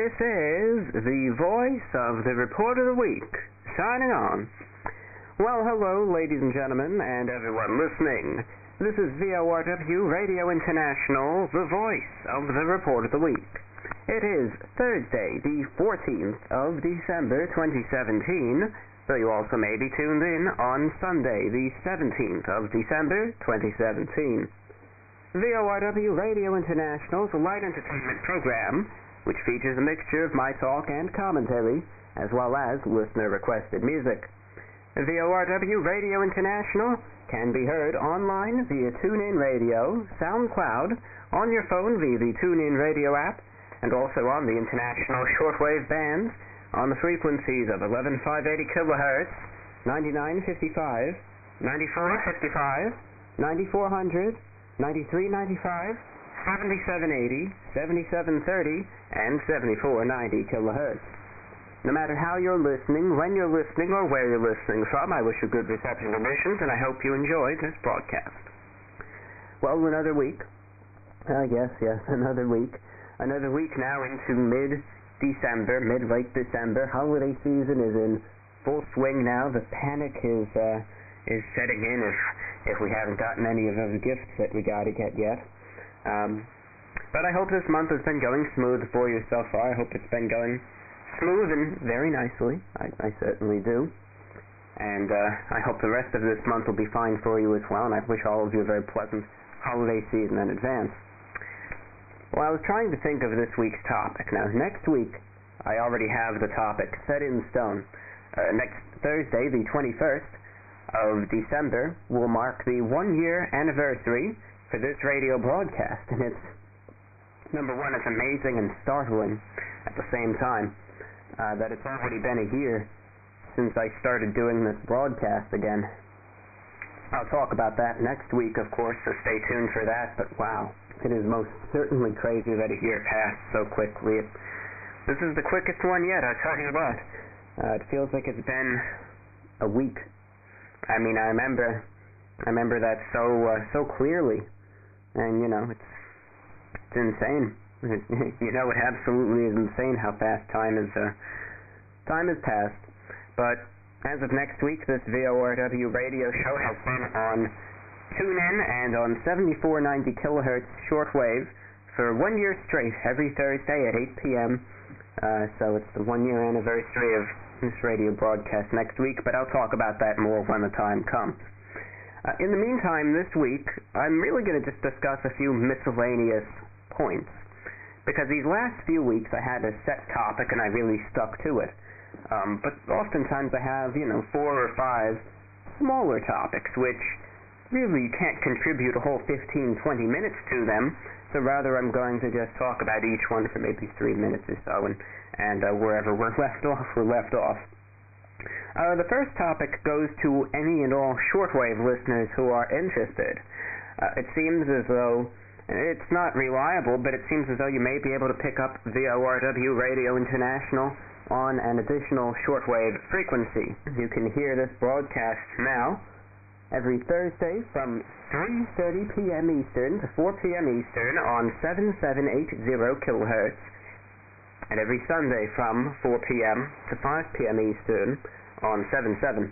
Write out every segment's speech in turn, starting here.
This is the voice of the Report of the Week, signing on. Well, hello, ladies and gentlemen, and everyone listening. This is V.O.R.W. Radio International, the voice of the Report of the Week. It is Thursday, the 14th of December, 2017, though you also may be tuned in on Sunday, the 17th of December, 2017. V.O.R.W. Radio International's light entertainment program, which features a mixture of my talk and commentary, as well as listener-requested music. V.O.R.W. Radio International can be heard online via TuneIn Radio, SoundCloud, on your phone via the TuneIn Radio app, and also on the international shortwave bands on the frequencies of 11580 kHz, 9955, 9455, 9400, 9395, 7780, 7730, and 7490 kHz. No matter how you're listening, when you're listening, or where you're listening from, I wish you good reception conditions, and I hope you enjoyed this broadcast. Well, another week. Yes, another week. Another week now into mid-December, mid-late December. Holiday season is in full swing now. The panic is setting in if we haven't gotten any of those gifts that we got to get yet. But I hope this month has been going smooth for you so far. I hope it's been going smooth and very nicely. I certainly do. And I hope the rest of this month will be fine for you as well, and I wish all of you a very pleasant holiday season in advance. Well, I was trying to think of this week's topic. Now, next week, I already have the topic set in stone. Next Thursday, the 21st of December, will mark the one-year anniversary for this radio broadcast, and it's, number one, it's amazing and startling at the same time that it's already been a year since I started doing this broadcast again. I'll talk about that next week, of course, so stay tuned for that, but wow, it is most certainly crazy that a year passed so quickly. This is the quickest one yet, I'll tell you what. It feels like it's been a week. I mean, I remember that so clearly. And, you know, it's insane. You know, it absolutely is insane how fast time has passed. But as of next week, this V.O.R.W. radio show has been on TuneIn and on 7490 kHz shortwave for 1 year straight, every Thursday at 8 p.m. So it's the 1 year anniversary of this radio broadcast next week, but I'll talk about that more when the time comes. In the meantime, this week, I'm really going to just discuss a few miscellaneous points, because these last few weeks I had a set topic and I really stuck to it. But oftentimes I have, 4 or 5 smaller topics, which really can't contribute a whole 15, 20 minutes to them, so rather I'm going to just talk about each one for maybe 3 minutes or so, and wherever we're left off. The first topic goes to any and all shortwave listeners who are interested. It seems as though, it's not reliable, but it seems as though you may be able to pick up V.O.R.W. Radio International on an additional shortwave frequency. You can hear this broadcast now every Thursday from 3:30 p.m. Eastern to 4 p.m. Eastern on 7780 kHz, and every Sunday from 4 p.m. to 5 p.m. Eastern on 7780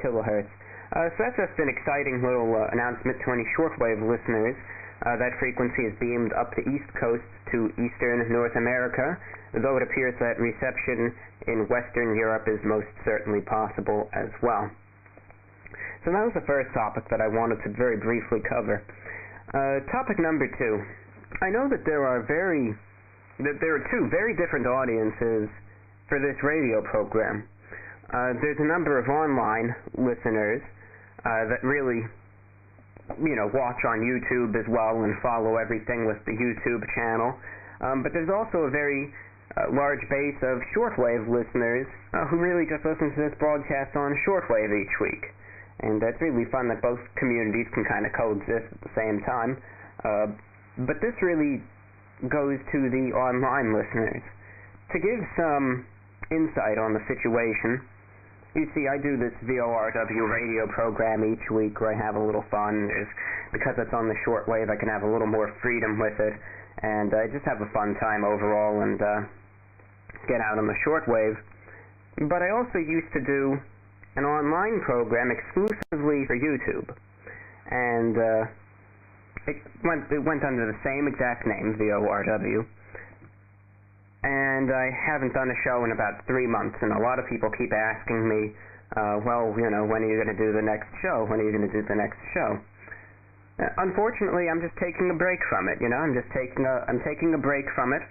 kHz. So that's just an exciting little announcement to any shortwave listeners. That frequency is beamed up the East Coast to Eastern North America, though it appears that reception in Western Europe is most certainly possible as well. So that was the first topic that I wanted to very briefly cover. Topic number 2. I know that there are two very different audiences for this radio program. There's a number of online listeners that really, watch on YouTube as well and follow everything with the YouTube channel. But there's also a very large base of shortwave listeners who really just listen to this broadcast on shortwave each week. And it's really fun that both communities can kind of coexist at the same time. But this really goes to the online listeners. To give some insight on the situation, you see, I do this V.O.R.W. radio program each week where I have a little fun. Because it's on the shortwave, I can have a little more freedom with it, and I just have a fun time overall, and get out on the shortwave. But I also used to do an online program exclusively for YouTube, and it went under the same exact name, V.O.R.W. And I haven't done a show in about 3 months, and a lot of people keep asking me, well, when are you going to do the next show? When are you going to do the next show? Unfortunately, I'm just taking a break from it. I'm taking a break from it.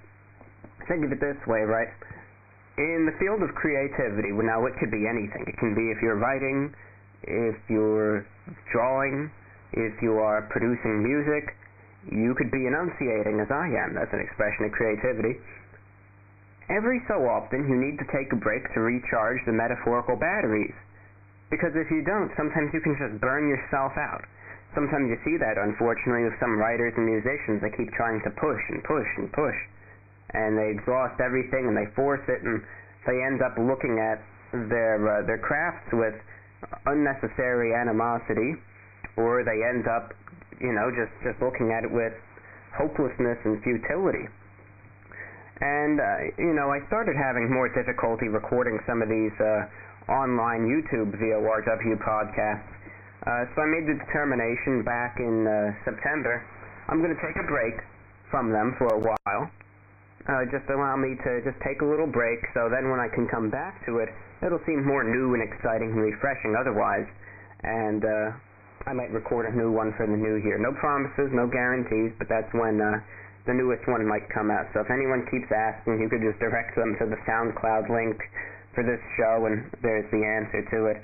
Think of it this way, right? In the field of creativity, now it could be anything. It can be if you're writing, if you're drawing, if you are producing music. You could be enunciating, as I am. That's an expression of creativity. Every so often, you need to take a break to recharge the metaphorical batteries. Because if you don't, sometimes you can just burn yourself out. Sometimes you see that, unfortunately, with some writers and musicians. They keep trying to push and push and push. And they exhaust everything, and they force it, and they end up looking at their crafts with unnecessary animosity, or they end up, just looking at it with hopelessness and futility. And, I started having more difficulty recording some of these online YouTube V.O.R.W. podcasts. So I made the determination back in September, I'm going to take a break from them for a while. Just allow me to just take a little break, so then when I can come back to it, it'll seem more new and exciting and refreshing otherwise. And I might record a new one for the new year. No promises, no guarantees, but that's when the newest one might come out. So if anyone keeps asking, you could just direct them to the SoundCloud link for this show, and there's the answer to it.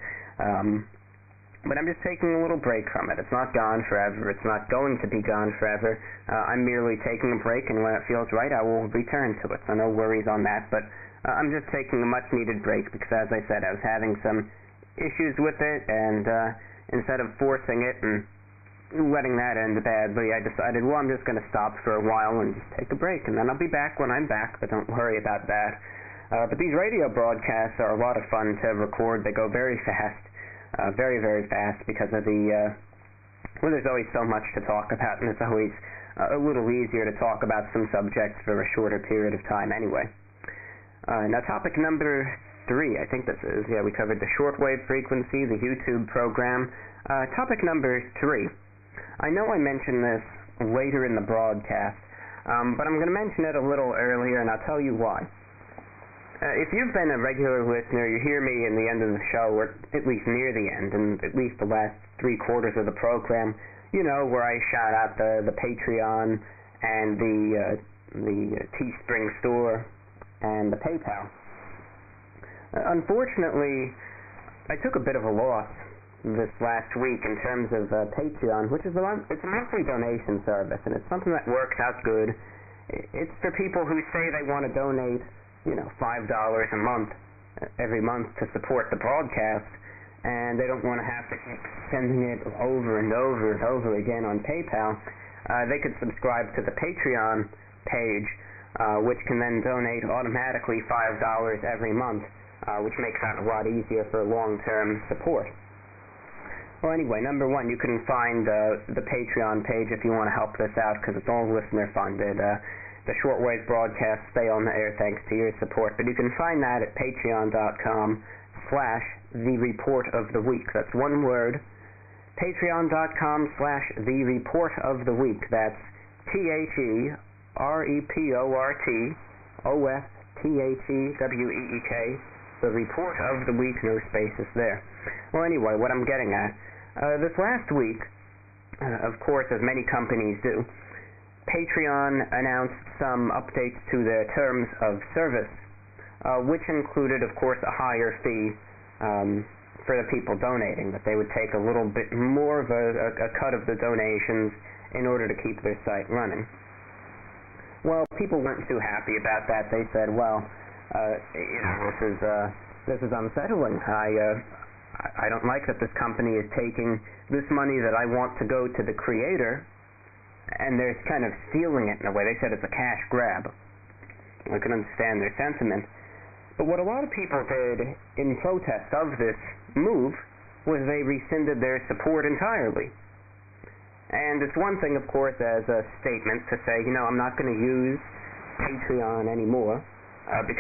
But I'm just taking a little break from it. It's not gone forever. It's not going to be gone forever. I'm merely taking a break, and when it feels right, I will return to it. So no worries on that. But I'm just taking a much-needed break because, as I said, I was having some issues with it, and instead of forcing it and letting that end badly, I decided, well, I'm just going to stop for a while and just take a break, and then I'll be back when I'm back, but don't worry about that. But these radio broadcasts are a lot of fun to record. They go very fast. Very, very fast because of there's always so much to talk about, and it's always a little easier to talk about some subjects for a shorter period of time anyway. Now topic number 3, I think this is. Yeah, we covered the shortwave frequency, the YouTube program. Topic number 3. I know I mentioned this later in the broadcast, but I'm going to mention it a little earlier, and I'll tell you why. If you've been a regular listener, you hear me in the end of the show, or at least near the end, and at least the last 3/4 of the program, where I shout out the Patreon and the Teespring store and the PayPal. Unfortunately, I took a bit of a loss this last week in terms of Patreon, which is it's a monthly donation service, and it's something that works out good. It's for people who say they want to donate $5 a month, every month to support the broadcast, and they don't want to have to keep sending it over and over and over again on PayPal. They could subscribe to the Patreon page, which can then donate automatically $5 every month, which makes that a lot easier for long-term support. Well, anyway, number 1, you can find the Patreon page if you want to help this out, because it's all listener-funded. The shortwave broadcasts stay on the air thanks to your support, but you can find that at patreon.com/thereportoftheweek. That's one word. Patreon.com/thereportoftheweek. That's TheReportoftheweek. The report of the week, no spaces there. Well, anyway, what I'm getting at, this last week, of course, as many companies do, Patreon announced some updates to their terms of service, which included, of course, a higher fee for the people donating, that they would take a little bit more of a cut of the donations in order to keep their site running. Well, people weren't too happy about that. They said, well, this is unsettling. I don't like that this company is taking this money that I want to go to the creator, and they're kind of stealing it in a way. They said it's a cash grab. I can understand their sentiment. But what a lot of people did in protest of this move was they rescinded their support entirely. And it's one thing, of course, as a statement to say, I'm not going to use Patreon anymore, because